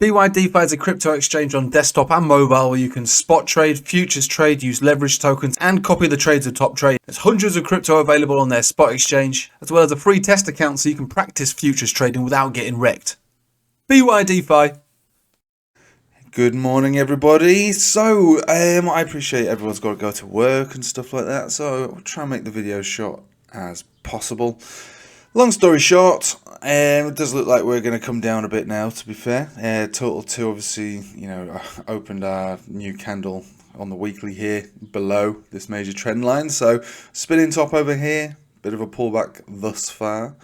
BYDFi is a crypto exchange on desktop and mobile where you can spot trade, futures trade, use leverage tokens, and copy the trades of top trade. There's hundreds of crypto available on their spot exchange, as well as a free test account so you can practice futures trading without getting wrecked. BYDFi. Good morning, everybody. So, I appreciate everyone's got to go to work and stuff like that, so I'll try and make the video short as possible. Long story short, it does look like we're going to come down a bit now, to be fair. Total 2, obviously, opened our new candle on the weekly here below this major trend line. So, spinning top over here, bit of a pullback thus far.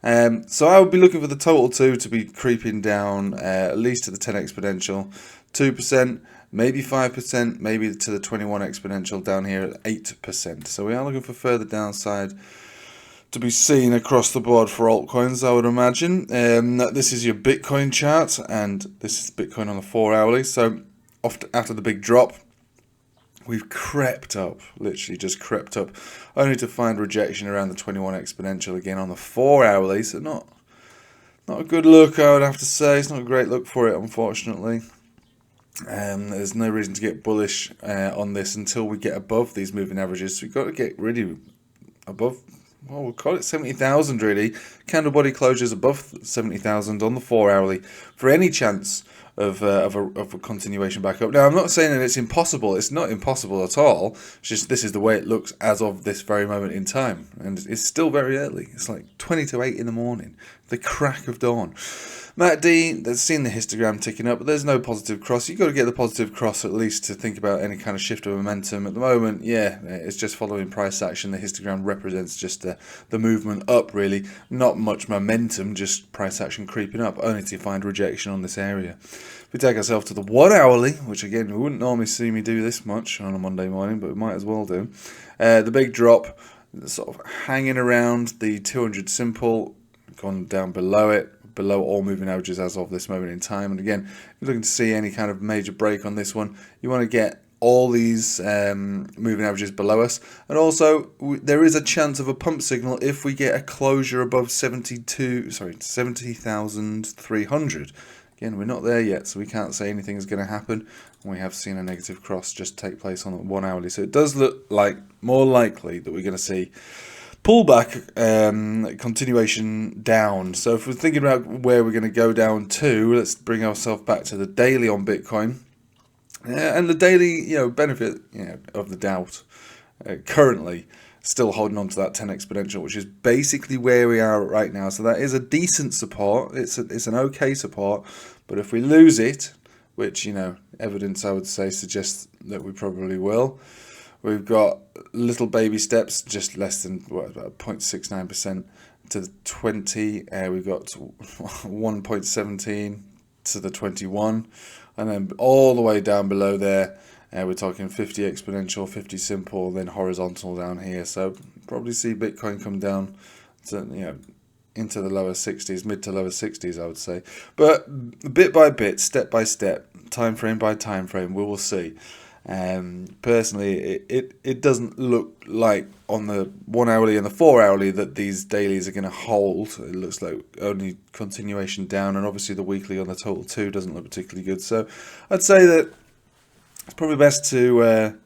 So I would be looking for the total 2 to be creeping down at least to the 10 exponential, 2%, maybe 5%, maybe to the 21 exponential down here at 8%. So we are looking for further downside to be seen across the board for altcoins, I would imagine. This is your Bitcoin chart, and this is Bitcoin on the 4 hourly. So after the big drop, we've crept up, literally just crept up, only to find rejection around the 21 exponential again on the 4 hourly. So not a good look, I would have to say. It's not a great look for it, unfortunately. There's no reason to get bullish on this until we get above these moving averages. So we've got to get really above, well, we'll call it 70,000 really. Candle body closures above 70,000 on the 4 hourly for any chance of a continuation back up. Now, I'm not saying that it's impossible. It's not impossible at all. It's just this is the way it looks as of this very moment in time. And it's still very early. It's like 20 to 8 in the morning, the crack of dawn. MACD, that's seen the histogram ticking up, but there's no positive cross. You've got to get the positive cross at least to think about any kind of shift of momentum. At the moment, yeah, it's just following price action. The histogram represents just the movement up, really. Not much momentum, just price action creeping up, only to find rejection on this area. If we take ourselves to the 1 hourly, which again, we wouldn't normally see me do this much on a Monday morning, but we might as well do. The big drop, sort of hanging around the 200 simple, gone down below it, below all moving averages as of this moment in time. And again, if you're looking to see any kind of major break on this one, you want to get all these moving averages below us. And also, there is a chance of a pump signal if we get a closure above 70,300. Again, we're not there yet, so we can't say anything is going to happen. And we have seen a negative cross just take place on the 1 hourly. So it does look like more likely that we're going to see pullback, continuation down. So if we're thinking about where we're going to go down to, let's bring ourselves back to the daily on Bitcoin. And the daily, benefit, of the doubt, currently still holding on to that 10 exponential, which is basically where we are right now. So that is a decent support. It's an okay support, but if we lose it, which, evidence I would say suggests that we probably will, we've got little baby steps, just less than about 0.69% to the 20. We've got 1.17 to the 21, and then all the way down below there, we're talking 50 exponential, 50 simple, then horizontal down here. So probably see Bitcoin come down to into the lower 60s, mid to lower 60s, I would say. But bit by bit, step by step, time frame by time frame, we will see. Personally, it doesn't look like on the 1 hourly and the 4 hourly that these dailies are going to hold. It looks like only continuation down, and obviously the weekly on the total 2 doesn't look particularly good. So I'd say that it's probably best to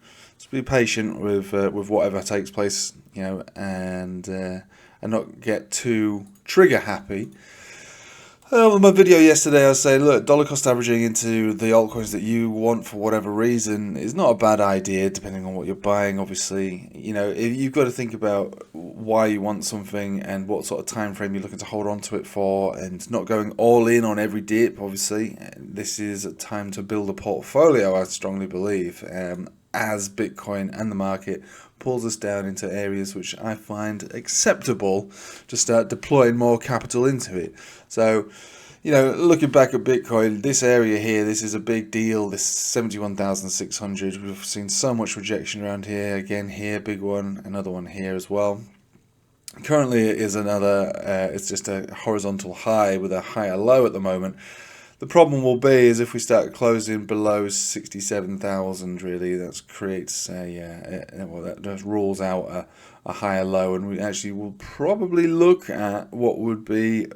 be patient with whatever takes place, and not get too trigger happy. In my video yesterday, I was saying, look, dollar cost averaging into the altcoins that you want for whatever reason is not a bad idea, depending on what you're buying, obviously. You've got to think about why you want something and what sort of time frame you're looking to hold on to it for, and not going all in on every dip, obviously. This is a time to build a portfolio, I strongly believe, as Bitcoin and the market pulls us down into areas which I find acceptable to start deploying more capital into it. So, looking back at Bitcoin, this area here, this is a big deal, this 71,600. We've seen so much rejection around here. Again, here, big one, another one here as well. Currently, it is another, it's just a horizontal high with a higher low at the moment. The problem will be is if we start closing below 67,000, really, that creates that rules out a higher low, and we actually will probably look at what would be,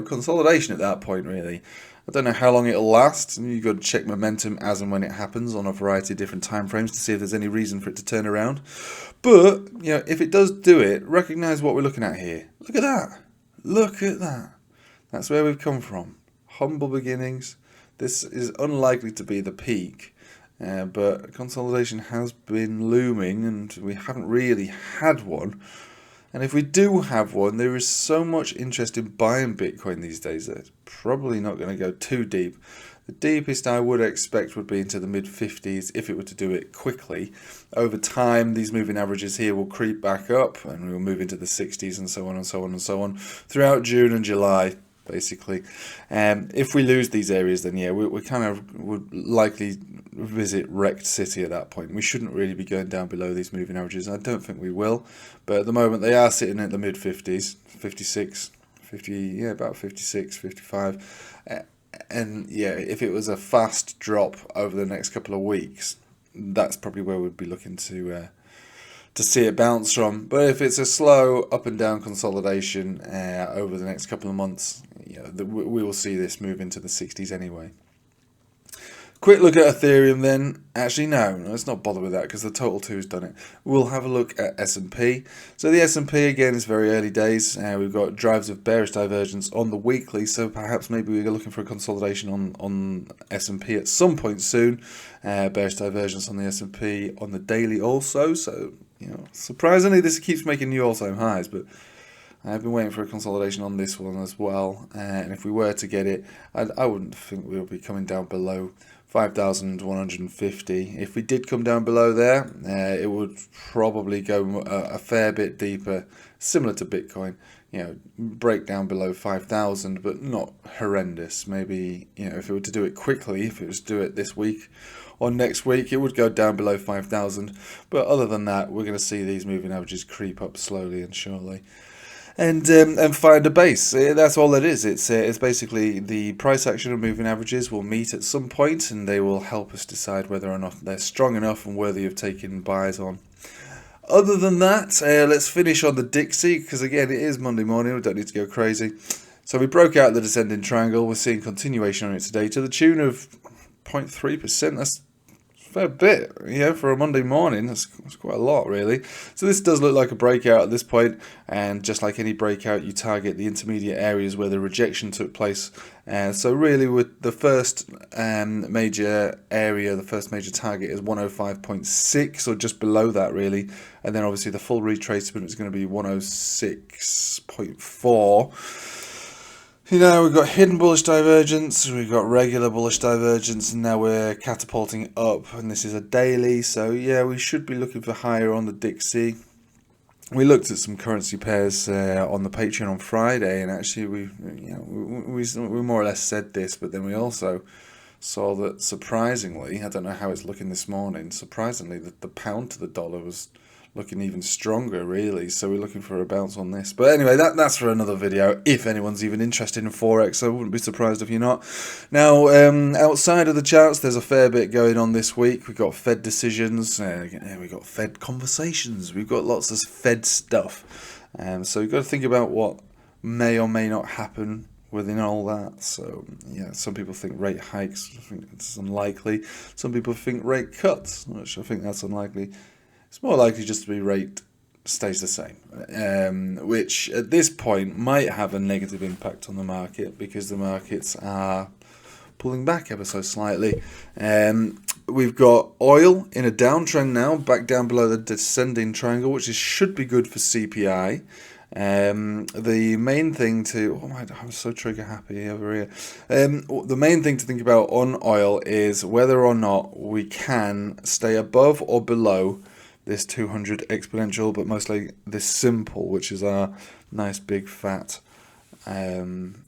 consolidation at that point, really. I don't know how long it'll last. You've got to check momentum as and when it happens on a variety of different time frames to see if there's any reason for it to turn around. But, you know, if it does do it, recognize what we're looking at here. Look at that. Look at that. That's where we've come from. Humble beginnings. This is unlikely to be the peak. But consolidation has been looming and we haven't really had one. And if we do have one, there is so much interest in buying Bitcoin these days that it's probably not going to go too deep. The deepest I would expect would be into the mid-50s if it were to do it quickly. Over time, these moving averages here will creep back up and we'll move into the 60s and so on and so on and so on throughout June and July, basically. If we lose these areas, then yeah, we kind of would likely visit wrecked city at that point. We shouldn't really be going down below these moving averages. I don't think we will, but at the moment they are sitting at the mid-50s, 56, 50, yeah, about 56, 55. And yeah, if it was a fast drop over the next couple of weeks, that's probably where we'd be looking to see it bounce from. But if it's a slow up and down consolidation over the next couple of months, you know, we will see this move into the 60s anyway. Quick look at Ethereum then. Actually, no, let's not bother with that because the total 2's done it. We'll have a look at S&P. So the S&P again is very early days. We've got drives of bearish divergence on the weekly, so perhaps maybe we're looking for a consolidation on S&P at some point soon. Bearish divergence on the S&P on the daily also. So, you know, surprisingly, this keeps making new all-time highs, but I've been waiting for a consolidation on this one as well. And if we were to get it, I wouldn't think we'll be coming down below 5,150. If we did come down below there, it would probably go a fair bit deeper, similar to Bitcoin. You know, break down below 5,000, but not horrendous. Maybe, you know, if it were to do it quickly, if it was to do it this week or next week, it would go down below 5,000. But other than that, we're going to see these moving averages creep up slowly and surely. And find a base. That's all it is. It's basically the price action of moving averages will meet at some point, and they will help us decide whether or not they're strong enough and worthy of taking buys on. Other than that, let's finish on the Dixie, because again, it is Monday morning. We don't need to go crazy. So we broke out the descending triangle. We're seeing continuation on it today to the tune of 0.3%. That's a fair bit, yeah, for a Monday morning. That's quite a lot, really. So this does look like a breakout at this point, and just like any breakout, you target the intermediate areas where the rejection took place. So really, with the first major area, the first major target is 105.6, or just below that, really. And then obviously the full retracement is going to be 106.4. You know, we've got hidden bullish divergence, we've got regular bullish divergence, and now we're catapulting up, and this is a daily, so yeah, we should be looking for higher on the Dixie. We looked at some currency pairs on the Patreon on Friday, and actually we more or less said this, but then we also saw that surprisingly, I don't know how it's looking this morning, surprisingly that the pound to the dollar was looking even stronger, really. So we're looking for a bounce on this. But anyway, that's for another video, if anyone's even interested in Forex. I wouldn't be surprised if you're not. Now, outside of the charts, there's a fair bit going on this week. We've got Fed decisions. We've got Fed conversations. We've got lots of Fed stuff. So we've got to think about what may or may not happen within all that. So, yeah, some people think rate hikes. I think it's unlikely. Some people think rate cuts, which I think that's unlikely. It's more likely just to be rate stays the same, which at this point might have a negative impact on the market because the markets are pulling back ever so slightly. We've got oil in a downtrend now, back down below the descending triangle, which should be good for CPI. The main thing to... Oh my, I'm so trigger happy over here. The main thing to think about on oil is whether or not we can stay above or below this 200 exponential, but mostly this simple, which is our nice big fat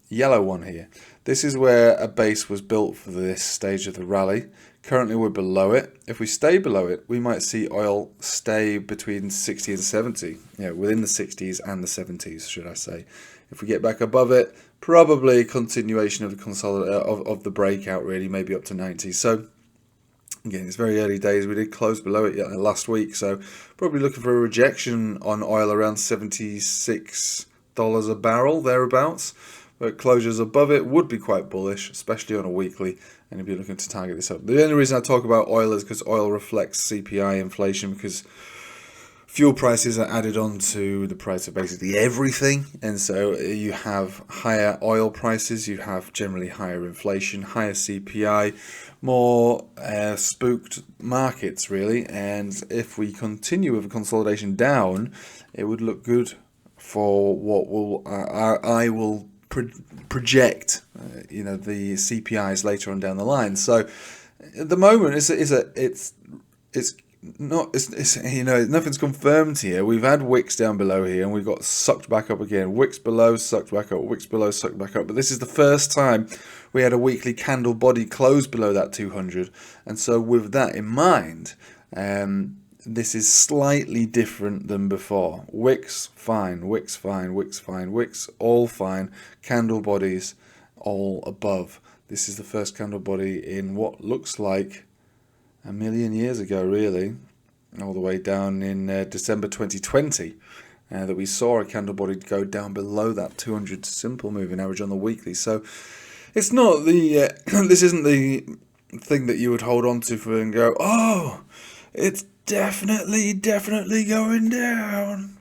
yellow one here. This is where a base was built for this stage of the rally. Currently we're below it. If we stay below it, we might see oil stay between 60 and 70, within the 60s and the 70s, should I say. If we get back above it, probably continuation of the of the breakout, really, maybe up to 90. So again, it's very early days. We did close below it last week, so probably looking for a rejection on oil around $76 a barrel, thereabouts. but closures above it would be quite bullish, especially on a weekly, and if you're looking to target this up. The only reason I talk about oil is because oil reflects CPI inflation, because fuel prices are added on to the price of basically everything, and so you have higher oil prices, you have generally higher inflation, higher CPI, more spooked markets really. And if we continue with a consolidation down, it would look good for what will I will project the CPIs later on down the line. So at the moment it's nothing's confirmed here. We've had wicks down below here, and we got sucked back up again. Wicks below, sucked back up. Wicks below, sucked back up. But this is the first time we had a weekly candle body close below that 200. And so with that in mind, this is slightly different than before. Wicks, fine. Wicks, fine. Wicks, fine. Wicks, all fine. Candle bodies, all above. This is the first candle body in what looks like a million years ago, really, all the way down in December 2020, that we saw a candle body go down below that 200 simple moving average on the weekly. So it's not the this isn't the thing that you would hold on to for and go, oh, it's definitely going down.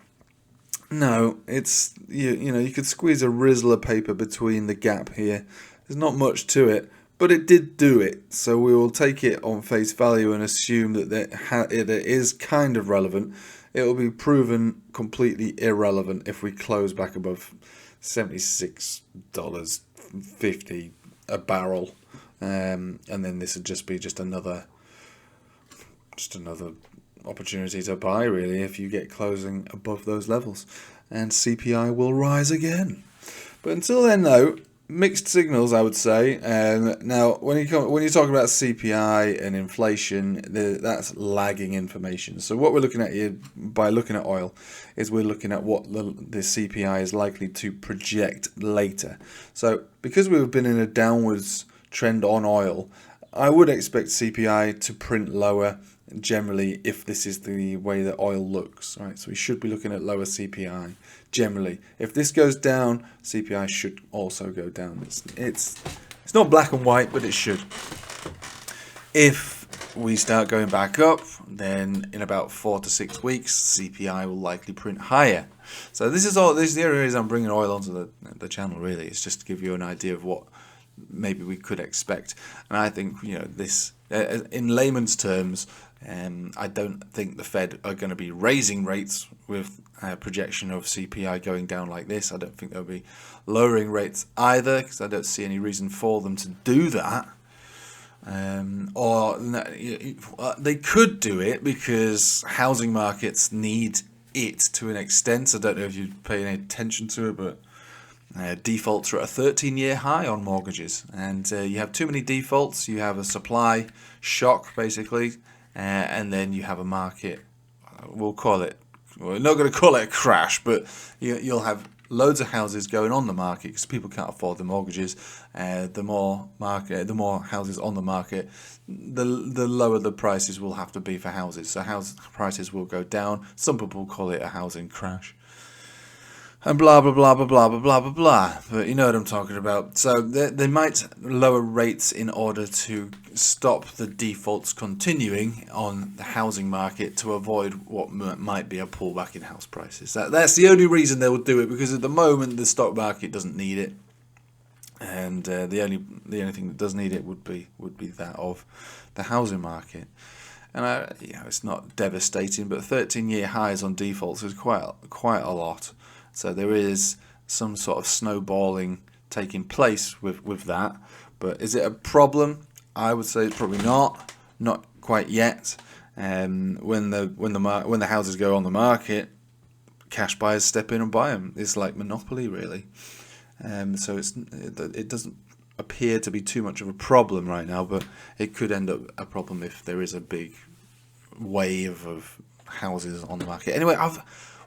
No, it's you could squeeze a Rizzler paper between the gap here. There's not much to it. But it did do it, so we will take it on face value and assume that it is kind of relevant. It will be proven completely irrelevant if we close back above $76.50 a barrel, and then this would just be another opportunity to buy, really, if you get closing above those levels, and CPI will rise again. But until then, though, mixed signals, I would say. Now, when you talk about CPI and inflation, that's lagging information. So what we're looking at here, by looking at oil, is we're looking at what the CPI is likely to project later. So because we've been in a downwards trend on oil, I would expect CPI to print lower generally if this is the way that oil looks, right? So we should be looking at lower CPI generally. If this goes down, CPI should also go down. It's not black and white, but it should. If we start going back up, then in about 4 to 6 weeks, CPI will likely print higher. So this is the only reason I'm bringing oil onto the channel, really. It's just to give you an idea of what maybe we could expect. And I think, this, in layman's terms, I don't think the Fed are going to be raising rates with a projection of CPI going down like this. I don't think they'll be lowering rates either, because I don't see any reason for them to do that. Or they could do it because housing markets need it to an extent. I don't know if you pay any attention to it, but defaults are at a 13-year high on mortgages, and you have too many defaults, you have a supply shock basically, and then you have a market, we're not going to call it a crash, but you'll have loads of houses going on the market because people can't afford the mortgages. The more houses on the market, the lower the prices will have to be for houses. So house prices will go down. Some people call it a housing crash. And blah, blah, blah, blah, blah, blah, blah, blah, blah. But you know what I'm talking about. So they might lower rates in order to stop the defaults continuing on the housing market to avoid what might be a pullback in house prices. That's the only reason they will do it, because at the moment the stock market doesn't need it. And the only thing that does need it would be that of the housing market. And it's not devastating, but 13-year highs on defaults is quite a lot. So there is some sort of snowballing taking place with that. But is it a problem? I would say probably not quite yet. When the houses go on the market, cash buyers step in and buy them. It's like Monopoly, really. So it doesn't appear to be too much of a problem right now, but it could end up a problem if there is a big wave of houses on the market. Anyway,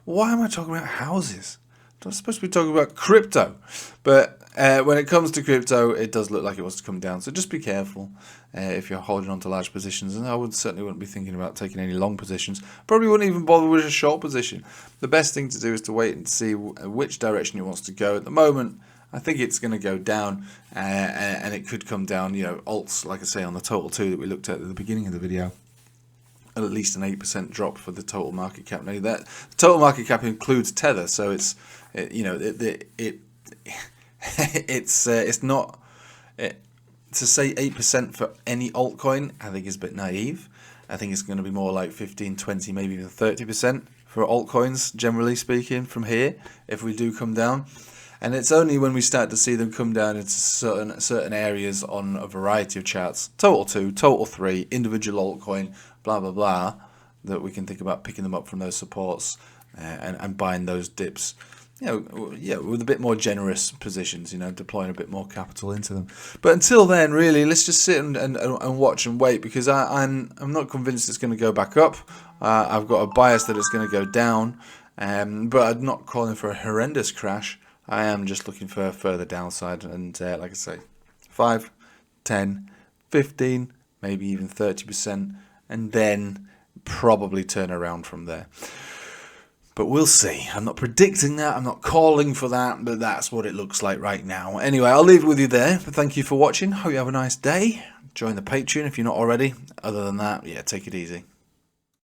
why am I talking about houses? I'm supposed to be talking about crypto. But when it comes to crypto, it does look like it wants to come down. So just be careful if you're holding on to large positions. And I certainly wouldn't be thinking about taking any long positions. Probably wouldn't even bother with a short position. The best thing to do is to wait and see which direction it wants to go. At the moment, I think it's going to go down, and it could come down, you know, alts, like I say, on the total 2 that we looked at the beginning of the video, at least an 8% drop for the total market cap. Now that the total market cap includes Tether, so it's not to say 8% for any altcoin. I think is a bit naive. I think it's going to be more like 15, 20, maybe even 30% for altcoins, generally speaking, from here, if we do come down. And it's only when we start to see them come down into certain areas on a variety of charts, total 2, total 3, individual altcoin, blah, blah, blah, that we can think about picking them up from those supports and buying those dips. You know, yeah, with a bit more generous positions, you know, deploying a bit more capital into them. But until then, really, let's just sit and watch and wait, because I'm not convinced it's going to go back up. I've got a bias that it's going to go down, but I'm not calling for a horrendous crash. I am just looking for further downside, and like I say, 5, 10, 15, maybe even 30%, and then probably turn around from there. But we'll see. I'm not predicting that. I'm not calling for that. But that's what it looks like right now. Anyway, I'll leave it with you there. But thank you for watching. Hope you have a nice day. Join the Patreon if you're not already. Other than that, yeah, take it easy.